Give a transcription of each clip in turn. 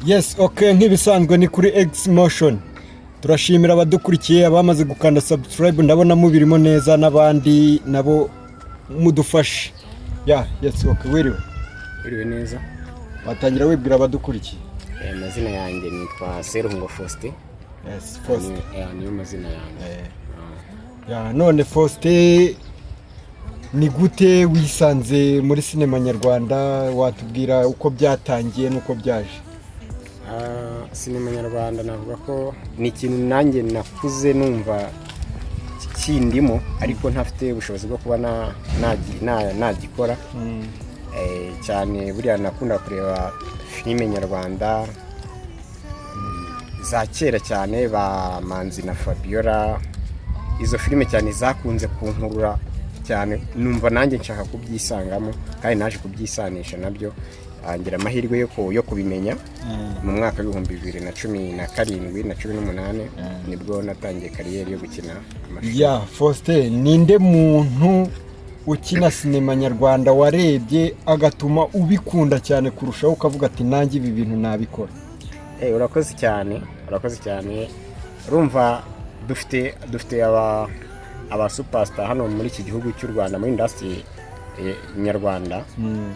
Yes, okay, nk'ibisanzwe ni kuri X Motion. Turashimira abadukurikiye abamaze gukanda subscribe, ndabona mubirimo neza n'abandi nabo mudufashe. Yes, okay, wiriwe neza. Watangira wibwira abadukurikiye. Amazina yanjye nitwa Seruhungo Faustin. Yes, Faustin. Niyo mazina yanjye. None Faustin, ni gute wisanze muri sinema nyarwanda? Watubwira uko byatangiye nuko byaje? Sinema nyarwanda navuga ko ni ikintu nanjye nakuze numva kindimo, ariko ntafite ubushobozi bwo kuba nagikora. Cyane buriya nakunda kureba filime nyarwanda za kera cyane, ba Manzi na Fabiola. Izo filime cyane zakunze kunkurura cyane, numva nanjye nshaka kubyisangamo, kandi naje kubyisanisha nabyo. Ngira amahirwe yo kubimenya mu mwaka w'ibihumbi 2017 na 2018 nibwo natangiye kariyeri yo gukina amashusho. Faustin, ninde muntu ukina sinema nyarwanda warebye agatuma ubikunda cyane kurushaho ukavuga ati nanjye ibi bintu nabikora? Urakoze cyane. Urumva dufite aba superstar hano muri iki gihugu cy'u Rwanda, muri industry nyarwanda,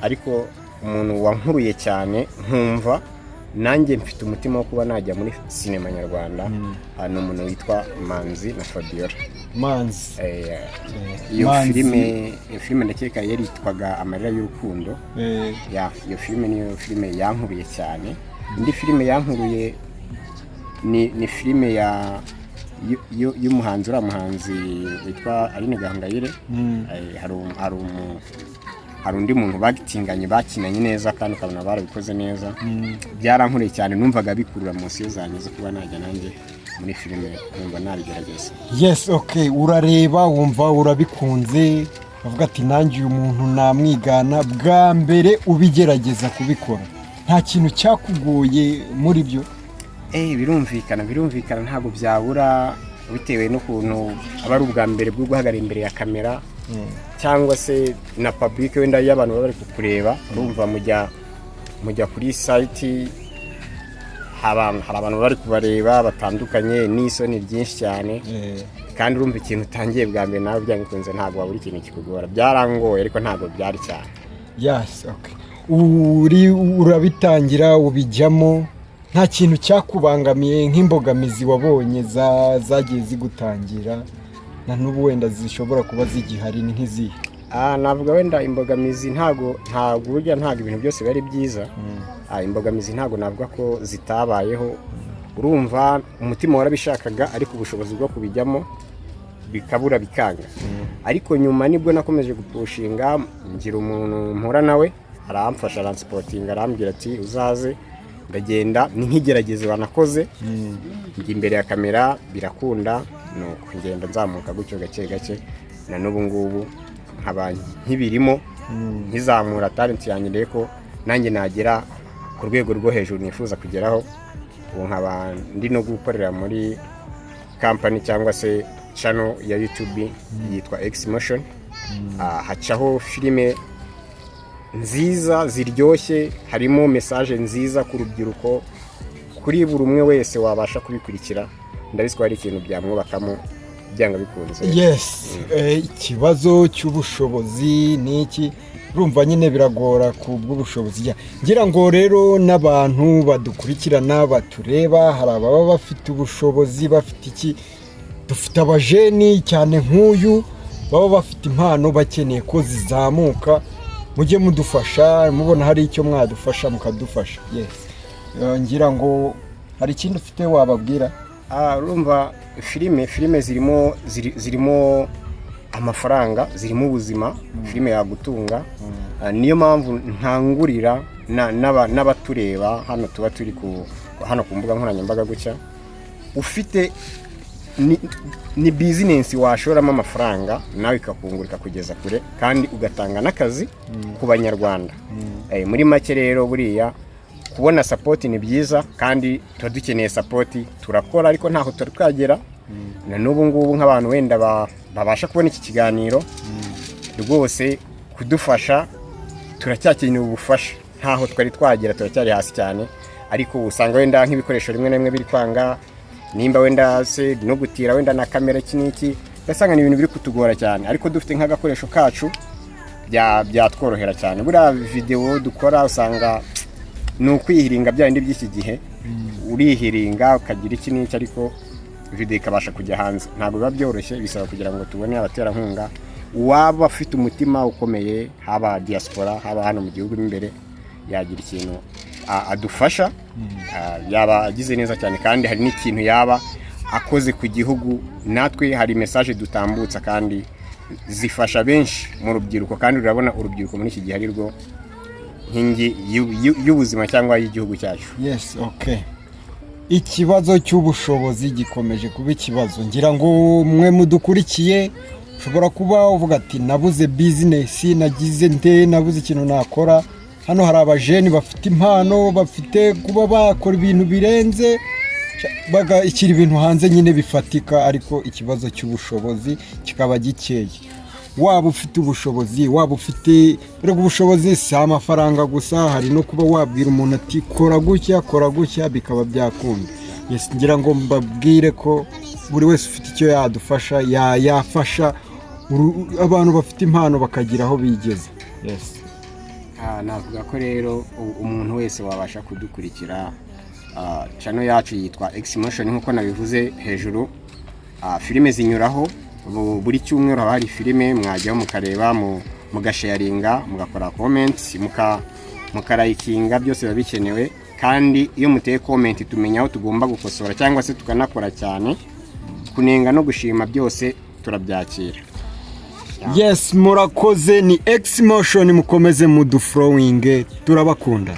ariko umuntu wankuruye cyane nkumva nanjye mfite umutima wo kuba najya muri sinema nyarwanda, ni umuntu witwa Manzi na Fabiola. Manzi. Iyo filime ndakeka yari yitwaga Amarira y'Urukundo. Iyo filime niyo filime yankuruye cyane. Indi filime yankuruye ni filime y'umuhanzi witwa Aline Gahongayire. Hari undi muntu bagitinganye bakinanye neza kandi ukabona barabikoze neza. Byarankuriye cyane, numvaga bikurura munsi yo zanjye zo kuba najya nanjye muri filime, numva nabigerageza. Yes, okay, urareba wumva urabikunze, uvuga ati nanjye uyu muntu namwigana. Bwa mbere ubigerageza kubikora, nta kintu cyakugoye muri byo? Birumvikana ntabwo byabura, bitewe n'ukuntu aba ari ubwa mbere bwo guhagarara imbere ya kamera, cyangwa se na public wenda y'abantu bari kukureba. Urumva mujya kuri site, hari abantu bari kubareba batandukanye, n'isoni ryinshi cyane, kandi urumva ikintu utangiye bwa mbere nawe byangikunze ntabwo wabura ikintu kikugora. Byarangoye ariko ntabwo byari cyane. Yes, okay. Urabitangira ubijyamo, nta kintu cyakubangamiye nk'imbogamizi wabonye zagiye zigutangira na n'ubu wenda zishobora kuba zigihari ni nk'izihe? Navuga wenda imbogamizi ntabwo ibintu byose bari byiza. Imbogamizi ntabwo navuga ko zitabayeho. Urumva umutima warabishakaga, ariko ubushobozi bwo kubijyamo bikabura bikanga. Ariko nyuma nibwo nakomeje gupushinga, ngira umuntu mpura nawe aramfasha, aransportinga, arambwira ati uzaze. Ndagenda ni nk'igerageze banakoze, njya imbere ya kamera birakunda, nuko ngenda nzamuka gutyo gake, na n'ubu ngubu nkaba nkibirimo, nkizamura talent yanjye, ndeko nanjye nagera ku rwego rwo hejuru nifuza kugeraho. Ubu nkaba ndi no gukorera muri company cyangwa se channel ya YouTube yitwa X Motion. Hacaho filime nziza ziryoshye, harimo message nziza ku rubyiruko, kuri buri umwe wese wabasha kubikurikira. Ndabiswa ari ikintu byamwubakamo byanga bikunze. Yes, ikibazo cy'ubushobozi niki, urumva nyine biragora ku bw'ubushobozi. Ngira ngo rero n'abantu badukurikirana batureba, hari ababa bafite ubushobozi, bafite iki, dufite abajeni cyane nk'uyu baba bafite impano bakeneye ko zizamuka. Mujye mudufasha, mubona hari icyo mwadufasha mukadufasha. Yes, ngira ngo hari ikindi ufite wababwira? Urumva filime zirimo amafaranga, zirimo ubuzima, filime yagutunga. Niyo mpamvu ntangurira n'abatureba hano, tuba turi hano ku mbuga nkoranyambaga gutya. Ufite ni business washoramo amafaranga nawe ikakungurika kugeza kure, kandi ugatanga n'akazi ku banyarwanda. Muri make rero buriya kubona support ni byiza, kandi tuba dukeneye support, turakora ariko ntaho turi kwagera. Na n'ubu ngubu nk'abantu wenda babasha kubona iki kiganiro, rwose kudufasha turacyakeneye ubufasha, ntaho twari twagera, turacyari hasi cyane. ariko usanga wenda nk'ibikoresho rimwe na rimwe biri kwanga, nimba wenda se no gutira wenda na kamera iki n'iki, ugasanga ni ibintu biri kutugora cyane, ariko dufite nk'agakoresho kacu byatworohera cyane. Buriya video dukora usanga ni ukwihiringa bya bindi by'iki gihe, urihiringa ukagira iki n'iki, ariko video ikabasha kujya hanze. Ntabwo biba byoroshye, bisaba kugira ngo tubone abaterankunga, waba afite umutima ukomeye, haba diaspora, haba hano mu gihugu imbere, yagira ikintu adufasha, yaba agize neza cyane, kandi hari n'ikintu yaba akoze ku gihugu. Natwe hari message dutambutsa kandi zifasha benshi mu rubyiruko, kandi urabona urubyiruko muri iki gihe ari rwo nkingi y'ubuzima cyangwa y'igihugu cyacu. Yes, okay. Ikibazo cy'ubushobozi gikomeje kuba ikibazo. Ngira ngo mwe mudukurikiye ushobora kuba uvuga ati nabuze business, nagize nabuze ikintu nakora. Hano hari abajeni bafite impano, bafite kuba bakora ibintu birenze, bagashyira ibintu hanze nyine bifatika, ariko ikibazo cy'ubushobozi kikaba gikeye. Waba ufite ubushobozi, waba ufite ubushobozi si amafaranga gusa, hari no kuba wabwira umuntu ati kora gutya bikaba byakunda. Yes, ngira ngo mbabwire ko buri wese ufite icyo yadufasha, yafasha abantu bafite impano bakagira aho bigeze. Yes. Navuga ko rero umuntu wese wabasha kudukurikira, channel yacu yitwa Xmotion nkuko nabivuze hejuru. Filime zinyuraho buri cyumweru, haba hari filime mwajyaho mukareba, mugasharinga, mugakora comments, mukarayikinga, byose biba bikenewe. Kandi iyo muteye comment tumenya aho tugomba gukosora cyangwa se tukanakora cyane. Kunenga no gushima byose turabyakira. Yes, murakoze. Ni Xmotion, mukomeze muduflowing, turabakunda.